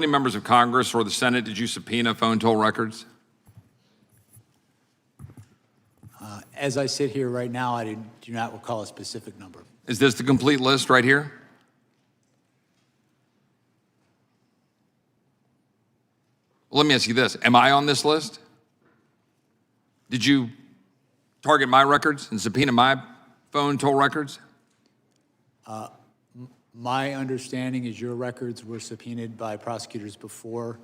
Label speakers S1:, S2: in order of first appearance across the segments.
S1: many members of Congress or the Senate did you subpoena phone toll records?
S2: As I sit here right now, I do not recall a specific number.
S1: Is this the complete list right here? Well, let me ask you this. Am I on this list? Did you target my records and subpoena my phone toll records?
S2: My understanding is your records were subpoenaed by prosecutors before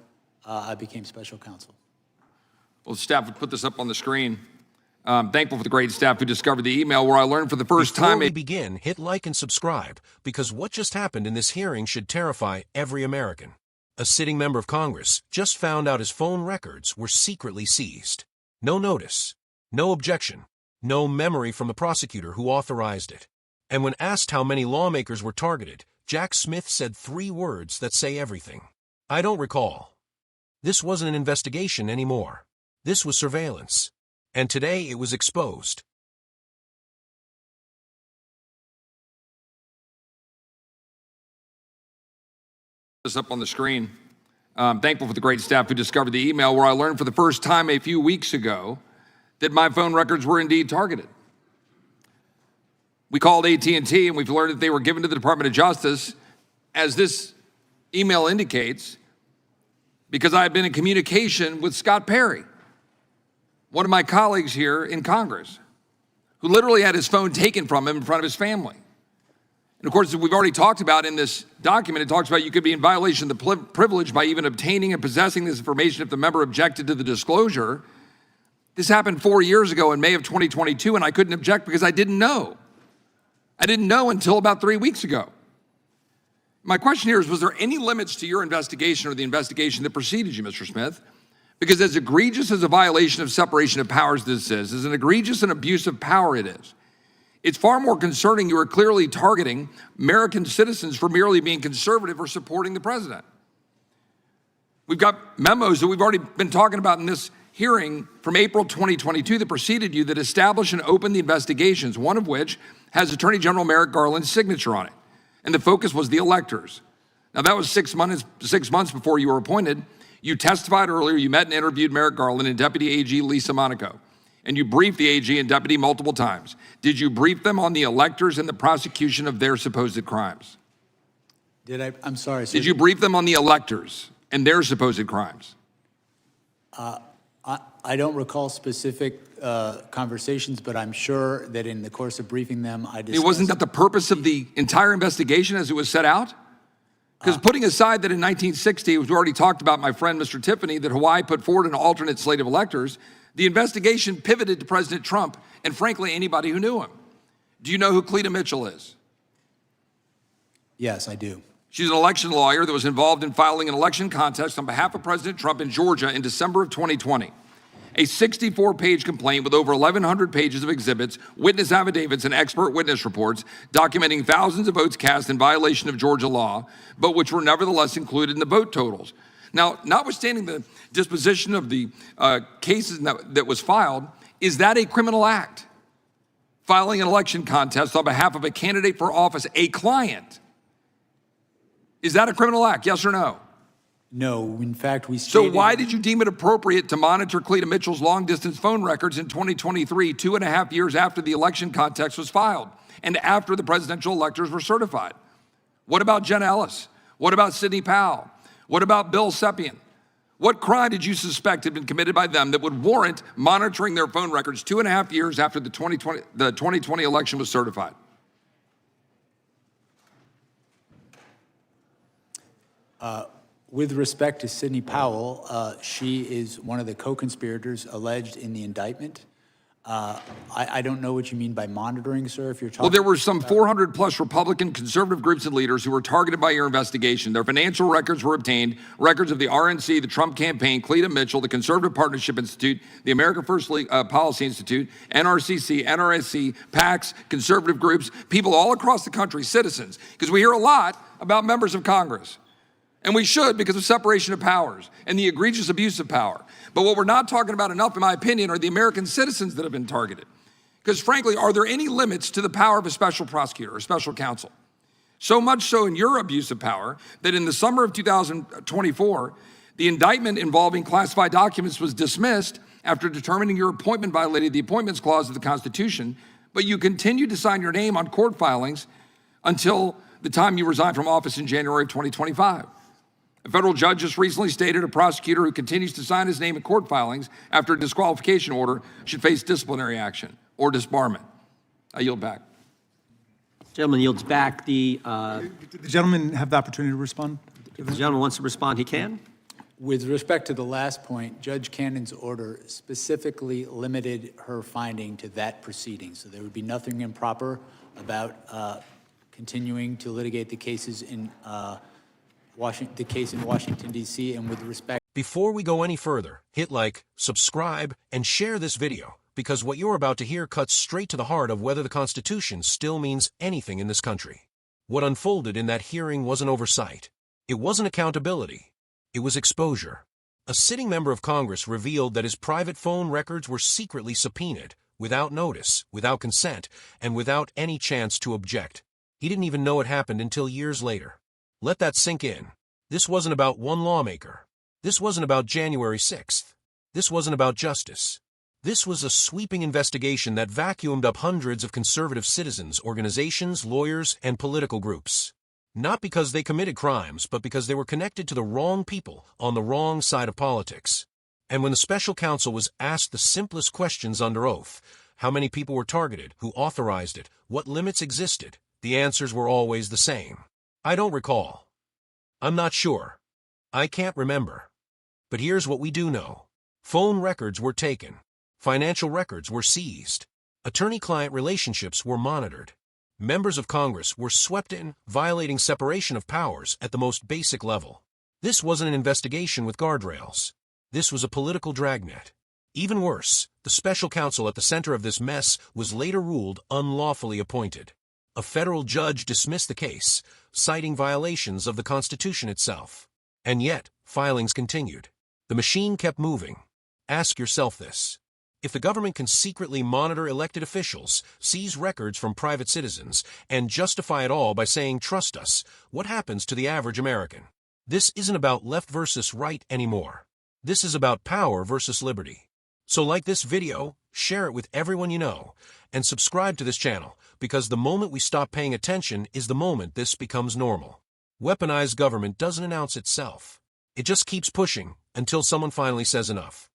S2: I became special counsel.
S1: Well, the staff would put this up on the screen. I'm thankful for the great staff who discovered the email where I learned for the first time.
S3: Before we begin, hit like and subscribe, because what just happened in this hearing should terrify every American. A sitting member of Congress just found out his phone records were secretly seized. No notice, no objection, no memory from the prosecutor who authorized it. And when asked how many lawmakers were targeted, Jack Smith said 3 words that say everything. I don't recall. This wasn't an investigation anymore. This was surveillance. And today it was exposed.
S1: This up on the screen. I'm thankful for the great staff who discovered the email where I learned for the first time a few weeks ago that my phone records were indeed targeted. We called AT&T and we've learned that they were given to the Department of Justice, as this email indicates, because I had been in communication with Scott Perry, one of my colleagues here in Congress, who literally had his phone taken from him in front of his family. And of course, as we've already talked about in this document, it talks about you could be in violation of the privilege by even obtaining and possessing this information if the member objected to the disclosure. This happened 4 years ago in May of 2022, and I couldn't object because I didn't know. I didn't know until about 3 weeks ago. My question here is, was there any limits to your investigation or the investigation that preceded you, Mr. Smith? Because as egregious as a violation of separation of powers this is, as an egregious and abuse of power it is, it's far more concerning you are clearly targeting American citizens for merely being conservative or supporting the president. We've got memos that we've already been talking about in this hearing from April 2022 that preceded you that establish and open the investigations, one of which has Attorney General Merrick Garland's signature on it. And the focus was the electors. Now that was 6 months before you were appointed. You testified earlier, you met and interviewed Merrick Garland and Deputy AG Lisa Monaco, and you briefed the AG and Deputy multiple times. Did you brief them on the electors and the prosecution of their supposed crimes?
S2: I'm sorry.
S1: Did you brief them on the electors and their supposed crimes?
S2: I don't recall specific conversations, but I'm sure that in the course of briefing them, I discussed.
S1: Wasn't that the purpose of the entire investigation as it was set out? Because putting aside that in 1960, as we already talked about, my friend Mr. Tiffany, that Hawaii put forward an alternate slate of electors, the investigation pivoted to President Trump and frankly anybody who knew him. Do you know who Cleta Mitchell is?
S2: Yes, I do.
S1: She's an election lawyer that was involved in filing an election contest on behalf of President Trump in Georgia in December of 2020. A 64-page complaint with over 1,100 pages of exhibits, witness affidavits, and expert witness reports documenting thousands of votes cast in violation of Georgia law, but which were nevertheless included in the vote totals. Now, notwithstanding the disposition of the cases that was filed, is that a criminal act? Filing an election contest on behalf of a candidate for office, a client. Is that a criminal act, yes or no?
S2: No, in fact, we stated.
S1: So why did you deem it appropriate to monitor Cleta Mitchell's long-distance phone records in 2023, 2.5 years after the election contest was filed and after the presidential electors were certified? What about Jen Ellis? What about Sidney Powell? What about Bill Sepien? What crime did you suspect had been committed by them that would warrant monitoring their phone records 2.5 years after the 2020 election was certified?
S2: With respect to Sidney Powell, she is one of the co-conspirators alleged in the indictment. I don't know what you mean by monitoring, sir, if you're talking.
S1: Well, there were some 400 plus Republican conservative groups and leaders who were targeted by your investigation. Their financial records were obtained, records of the RNC, the Trump campaign, Cleta Mitchell, the Conservative Partnership Institute, the America First Policy Institute, NRCC, NRSC, PACs, conservative groups, people all across the country, citizens, because we hear a lot about members of Congress. And we should, because of separation of powers and the egregious abuse of power. But what we're not talking about enough, in my opinion, are the American citizens that have been targeted. Because frankly, are there any limits to the power of a special prosecutor or special counsel? So much so in your abuse of power that in the summer of 2024, the indictment involving classified documents was dismissed after determining your appointment violated the Appointments Clause of the Constitution, but you continued to sign your name on court filings until the time you resigned from office in January of 2025. A federal judge just recently stated a prosecutor who continues to sign his name in court filings after a disqualification order should face disciplinary action or disbarment. I yield back.
S4: Gentleman yields back.
S5: Did the gentleman have the opportunity to respond?
S4: If the gentleman wants to respond, he can.
S2: With respect to the last point, Judge Cannon's order specifically limited her finding to that proceeding. So there would be nothing improper about continuing to litigate the cases in Washington, D.C. And with respect.
S3: Before we go any further, hit like, subscribe, and share this video, because what you're about to hear cuts straight to the heart of whether the Constitution still means anything in this country. What unfolded in that hearing wasn't oversight. It wasn't accountability. It was exposure. A sitting member of Congress revealed that his private phone records were secretly subpoenaed, without notice, without consent, and without any chance to object. He didn't even know it happened until years later. Let that sink in. This wasn't about one lawmaker. This wasn't about January 6th. This wasn't about justice. This was a sweeping investigation that vacuumed up hundreds of conservative citizens, organizations, lawyers, and political groups. Not because they committed crimes, but because they were connected to the wrong people on the wrong side of politics. And when the special counsel was asked the simplest questions under oath, how many people were targeted, who authorized it, what limits existed, the answers were always the same. I don't recall. I'm not sure. I can't remember. But here's what we do know. Phone records were taken. Financial records were seized. Attorney-client relationships were monitored. Members of Congress were swept in, violating separation of powers at the most basic level. This wasn't an investigation with guardrails. This was a political dragnet. Even worse, the special counsel at the center of this mess was later ruled unlawfully appointed. A federal judge dismissed the case, citing violations of the Constitution itself. And yet, filings continued. The machine kept moving. Ask yourself this. If the government can secretly monitor elected officials, seize records from private citizens, and justify it all by saying, "Trust us," what happens to the average American? This isn't about left versus right anymore. This is about power versus liberty. So like this video, share it with everyone you know, and subscribe to this channel, because the moment we stop paying attention is the moment this becomes normal. Weaponized government doesn't announce itself. It just keeps pushing until someone finally says enough.